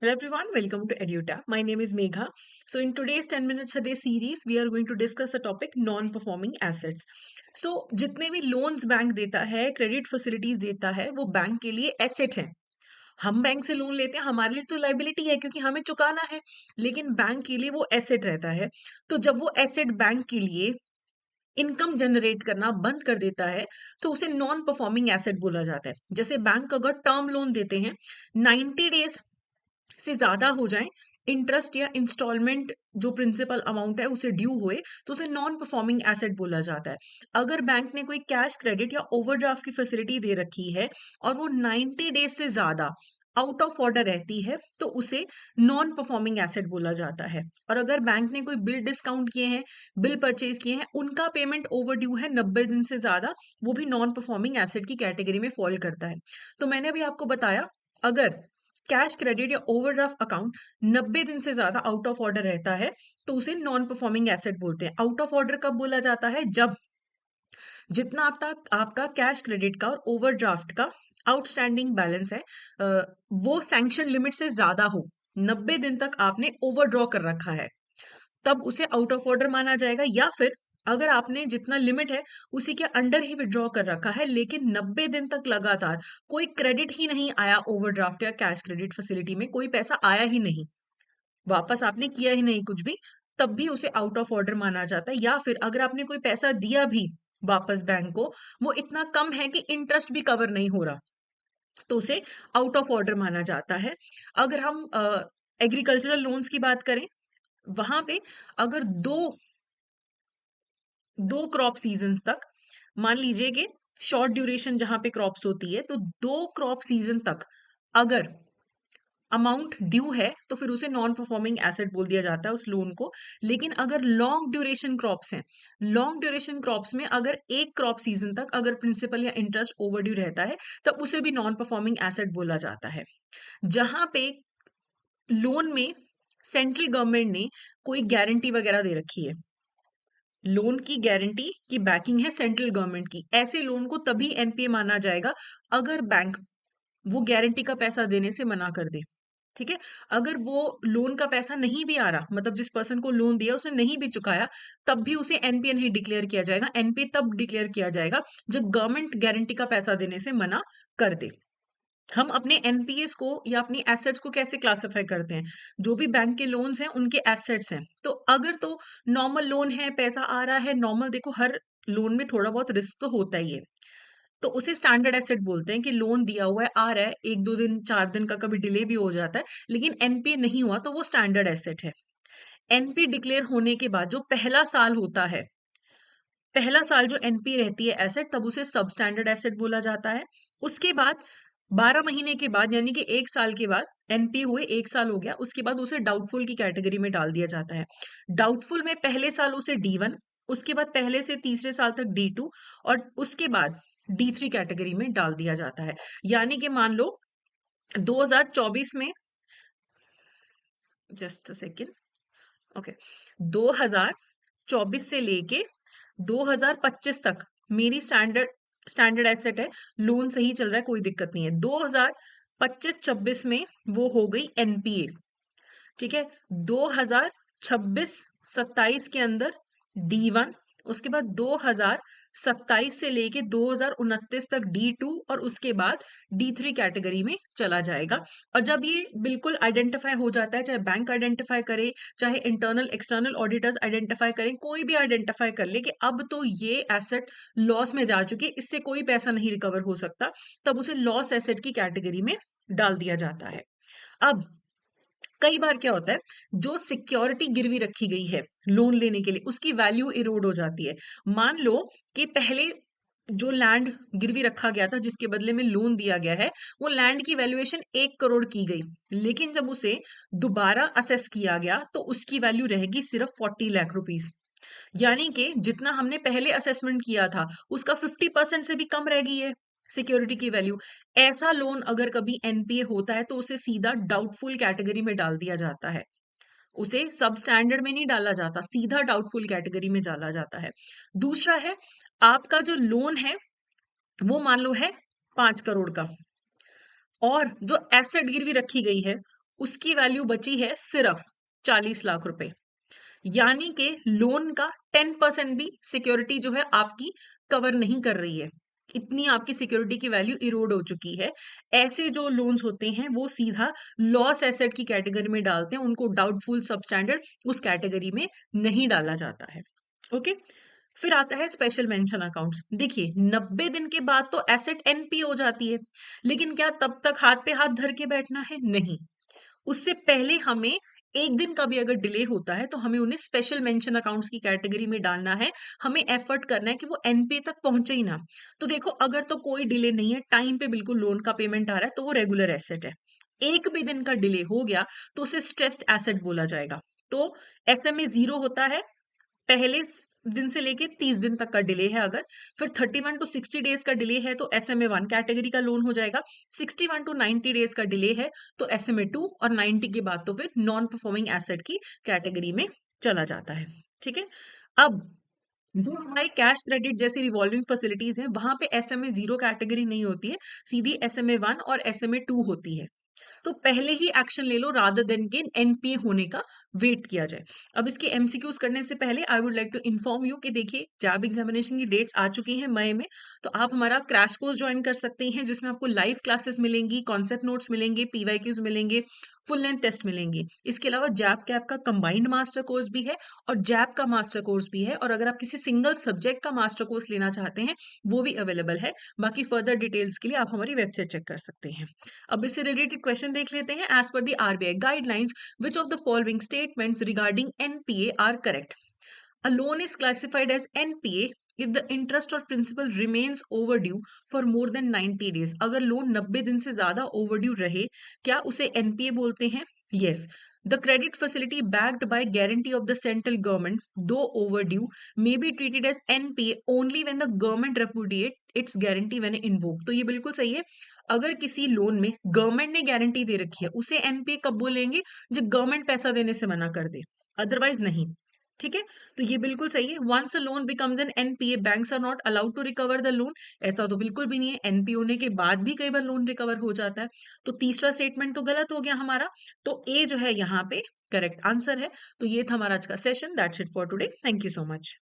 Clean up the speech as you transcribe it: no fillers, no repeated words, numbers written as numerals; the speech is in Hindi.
Hello everyone, welcome to EduTap. My name is Megha. So in today's 10 minutes a day series, we are going to discuss the topic non-performing assets. So जितने भी लोन्स बैंक देता है, क्रेडिट फैसिलिटीज देता है, वो बैंक के लिए एसेट है। हम बैंक से लोन लेते हैं, हमारे लिए तो लाइबिलिटी है क्योंकि हमें चुकाना है, लेकिन बैंक के लिए वो एसेट रहता है। तो जब वो एसेट बैंक के लिए इनकम जनरेट करना बंद कर देता है, तो उसे नॉन परफॉर्मिंग एसेट बोला जाता है। जैसे बैंक अगर टर्म लोन देते हैं, 90 डेज से ज्यादा हो जाए, इंटरेस्ट या इंस्टॉलमेंट जो प्रिंसिपल अमाउंट है उसे ड्यू हुए, तो उसे नॉन परफॉर्मिंग एसेट बोला जाता है। अगर बैंक ने कोई कैश क्रेडिट या ओवरड्राफ्ट की फैसिलिटी दे रखी है और वो 90 डेज से ज्यादा आउट ऑफ ऑर्डर रहती है, तो उसे नॉन परफॉर्मिंग एसेट बोला जाता है। और अगर बैंक ने कोई बिल डिस्काउंट किए हैं, बिल परचेज किए हैं, उनका पेमेंट ओवर ड्यू है 90 दिन से ज्यादा, वो भी नॉन परफॉर्मिंग एसेट की कैटेगरी में फॉल करता है। तो मैंने अभी आपको बताया, अगर कैश क्रेडिट या ओवरड्राफ्ट अकाउंट 90 दिन से ज्यादा आउट ऑफ ऑर्डर रहता है, तो उसे नॉन परफॉर्मिंग एसेट बोलते हैं। आउट ऑफ ऑर्डर कब बोला जाता है? जब जितना आपका कैश क्रेडिट का और ओवरड्राफ्ट का आउटस्टैंडिंग बैलेंस है, वो सैंक्शन लिमिट से ज्यादा हो, 90 दिन तक आपने ओवरड्रॉ कर रखा है, तब उसे आउट ऑफ ऑर्डर माना जाएगा। या फिर अगर आपने जितना लिमिट है उसी के अंडर ही विड्रॉ कर रखा है, लेकिन 90 दिन तक लगातार कोई क्रेडिट ही नहीं आया, ओवरड्राफ्ट या कैश क्रेडिट फैसिलिटी में कोई पैसा आया ही नहीं, वापस आपने किया ही नहीं कुछ भी, तब भी उसे आउट ऑफ ऑर्डर माना जाता है। या फिर अगर आपने कोई पैसा दिया भी वापस बैंक को, वो इतना कम है कि इंटरेस्ट भी कवर नहीं हो रहा, तो उसे आउट ऑफ ऑर्डर माना जाता है। अगर हम एग्रीकल्चरल लोन्स की बात करें, वहां पे अगर दो दो क्रॉप सीजन्स तक, मान लीजिए कि शॉर्ट ड्यूरेशन जहां पे क्रॉप्स होती है, तो 2 क्रॉप सीजन तक अगर अमाउंट ड्यू है, तो फिर उसे नॉन परफॉर्मिंग एसेट बोल दिया जाता है उस लोन को। लेकिन अगर लॉन्ग ड्यूरेशन क्रॉप्स हैं, लॉन्ग ड्यूरेशन क्रॉप्स में अगर एक क्रॉप सीजन तक अगर प्रिंसिपल या इंटरेस्ट ओवर ड्यू रहता है, तब उसे भी नॉन परफॉर्मिंग एसेट बोला जाता है। जहां पे लोन में सेंट्रल गवर्नमेंट ने कोई गारंटी वगैरह दे रखी है, लोन की गारंटी की बैकिंग है सेंट्रल गवर्नमेंट की, ऐसे लोन को तभी एनपीए माना जाएगा अगर बैंक वो गारंटी का पैसा देने से मना कर दे। ठीक है? अगर वो लोन का पैसा नहीं भी आ रहा, मतलब जिस पर्सन को लोन दिया उसने नहीं भी चुकाया, तब भी उसे एनपीए नहीं डिक्लेयर किया जाएगा। एनपीए तब डिक्लेयर किया जाएगा जब गवर्नमेंट गारंटी का पैसा देने से मना कर दे। हम अपने एनपीएस को या अपनी एसेट्स को कैसे क्लासिफाई करते हैं? जो भी बैंक के लोन्स हैं उनके एसेट्स हैं। तो अगर तो नॉर्मल लोन है, पैसा आ रहा है नॉर्मल, देखो हर लोन में थोड़ा बहुत रिस्क तो होता ही है, तो उसे स्टैंडर्ड एसेट बोलते हैं कि लोन दिया हुआ है, आ रहा है, 1-2 दिन 4 दिन का कभी डिले भी हो जाता है, लेकिन एनपीए नहीं हुआ, तो वो स्टैंडर्ड एसेट है। एनपीए डिक्लेयर होने के बाद जो पहला साल होता है, पहला साल जो एनपीए रहती है एसेट, तब उसे सब स्टैंडर्ड एसेट बोला जाता है। उसके बाद 12 महीने के बाद, यानी कि 1 साल के बाद, एनपीए हुए 1 साल हो गया, उसके बाद उसे डाउटफुल की कैटेगरी में डाल दिया जाता है। डाउटफुल में पहले साल उसे डी1, उसके बाद पहले से तीसरे साल तक डी2, और उसके बाद डी3 कैटेगरी में डाल दिया जाता है। यानी कि मान लो 2024 में, जस्ट अ सेकेंड, ओके, 2024 से लेके 2025 तक मेरी स्टैंडर्ड स्टैंडर्ड एसेट है, लोन सही चल रहा है, कोई दिक्कत नहीं है। 2025-26 में वो हो गई एनपीए। ठीक है? 2026-27 के अंदर डी1, उसके बाद 2027 से लेके 2029 तक डी2, और उसके बाद डी3 कैटेगरी में चला जाएगा। और जब ये बिल्कुल आइडेंटिफाई हो जाता है, चाहे बैंक आइडेंटिफाई करे, चाहे इंटरनल एक्सटर्नल ऑडिटर्स आइडेंटिफाई करें, कोई भी आइडेंटिफाई कर ले कि अब तो ये एसेट लॉस में जा चुकी है, इससे कोई पैसा नहीं रिकवर हो सकता, तब उसे लॉस एसेट की कैटेगरी में डाल दिया जाता है। अब कई बार क्या होता है, जो सिक्योरिटी गिरवी रखी गई है लोन लेने के लिए, उसकी वैल्यू इरोड हो जाती है। मान लो कि पहले जो लैंड गिरवी रखा गया था, जिसके बदले में लोन दिया गया है, वो लैंड की वैल्यूएशन 1 करोड़ की गई, लेकिन जब उसे दोबारा असेस किया गया तो उसकी वैल्यू रहेगी सिर्फ 40 लाख रुपीस। यानी कि जितना हमने पहले असेसमेंट किया था, उसका 50% से भी कम रह गई है सिक्योरिटी की वैल्यू। ऐसा लोन अगर कभी एनपीए होता है, तो उसे सीधा डाउटफुल कैटेगरी में डाल दिया जाता है, उसे सब स्टैंडर्ड में नहीं डाला जाता, सीधा डाउटफुल कैटेगरी में डाला जाता है। दूसरा है, आपका जो लोन है वो मान लो है 5 करोड़ का, और जो एसेट गिरवी रखी गई है उसकी वैल्यू बची है सिर्फ 40 लाख रुपए, यानी कि लोन का 10% भी सिक्योरिटी जो है आपकी कवर नहीं कर रही है। इतनी आपकी सिक्योरिटी की वैल्यू इरोड हो चुकी है। ऐसे जो लोन्स होते हैं वो सीधा लॉस एसेट की कैटेगरी में डालते हैं, उनको डाउटफुल सबस्टैंडर्ड उस कैटेगरी में नहीं डाला जाता है। ओके, फिर आता है स्पेशल मेंशन अकाउंट्स। देखिए 90 दिन के बाद तो एसेट एनपी हो जाती है, लेकिन क्या तब तक हाथ पे हाथ धर के बैठना है? नहीं, उससे पहले हमें एक दिन का भी अगर डिले होता है तो हमें उन्हें स्पेशल मेंशन अकाउंट्स की कैटेगरी में डालना है। हमें एफर्ट करना है कि वो एनपीए तक पहुंचे ही ना। तो देखो अगर तो कोई डिले नहीं है, टाइम पे बिल्कुल लोन का पेमेंट आ रहा है, तो वो रेगुलर एसेट है। एक भी दिन का डिले हो गया तो उसे स्ट्रेस्ड एसेट बोला जाएगा। तो एसएमए जीरो होता है पहले दिन से लेके 30 दिन तक का डिले है अगर, फिर 31 टू 60 डेज का डिले है तो एसएमए 1 कैटेगरी का लोन हो जाएगा। 61 टू 90 डेज का डिले है तो एसएमए 2, और 90 के बाद तो फिर नॉन परफॉर्मिंग एसेट की कैटेगरी में चला जाता है। ठीक है, अब जो हमारे कैश क्रेडिट जैसी रिवॉल्विंग फैसिलिटीज हैं वहां पे एसएमए 0 कैटेगरी नहीं होती है, सीधी एसएमए 1 और एसएमए 2 होती है। तो पहले ही एक्शन ले लो रादर देन के एनपीए होने का वेट किया जाए। अब इसके एमसीक्यूज करने से पहले I would like to inform you कि देखिए जैब एग्जामिनेशन की डेट्स आ चुकी हैं मई में, तो आप हमारा क्रैश कोर्स ज्वाइन कर सकते हैं जिसमें आपको लाइव क्लासेस मिलेंगी, कॉन्सेप्ट नोट्स मिलेंगे, पीवाईक्यूज मिलेंगे, फुल लेंथ टेस्ट मिलेंगे। इसके अलावा जैब कैप का कंबाइंड मास्टर कोर्स भी है और जैब का मास्टर कोर्स भी है, और अगर आप किसी सिंगल सब्जेक्ट का मास्टर कोर्स लेना चाहते हैं वो भी अवेलेबल है। बाकी फर्दर डिटेल्स के लिए आप हमारी वेबसाइट चेक कर सकते हैं। अब इससे रिलेटेड क्वेश्चन देख लेते हैं। As per the RBI guidelines, which of the following statements regarding NPA are correct? A loan is classified as NPA if the interest or principal remains overdue for more than 90 days. अगर लोन 90 दिन से ज्यादा ओवरड्यू रहे, क्या उसे एनपीए बोलते हैं? Yes. The credit facility backed by guarantee of the central government, though overdue, may be treated as NPA only when the government repudiate its guarantee when invoked. तो ये बिल्कुल सही है। अगर किसी लोन में गवर्नमेंट ने गारंटी दे रखी है उसे एनपीए कब बोलेंगे? जब गवर्नमेंट पैसा देने से मना कर दे, अदरवाइज नहीं। ठीक है, तो ये बिल्कुल सही है। Once a loan becomes an NPA banks are not allowed to recover the loan. ऐसा तो बिल्कुल भी नहीं है, एनपीए होने के बाद भी कई बार लोन रिकवर हो जाता है। तो तीसरा स्टेटमेंट तो गलत हो गया हमारा, तो ए जो है यहाँ पे करेक्ट आंसर है। तो ये था हमारा आज का session. That's it for today, thank you so much.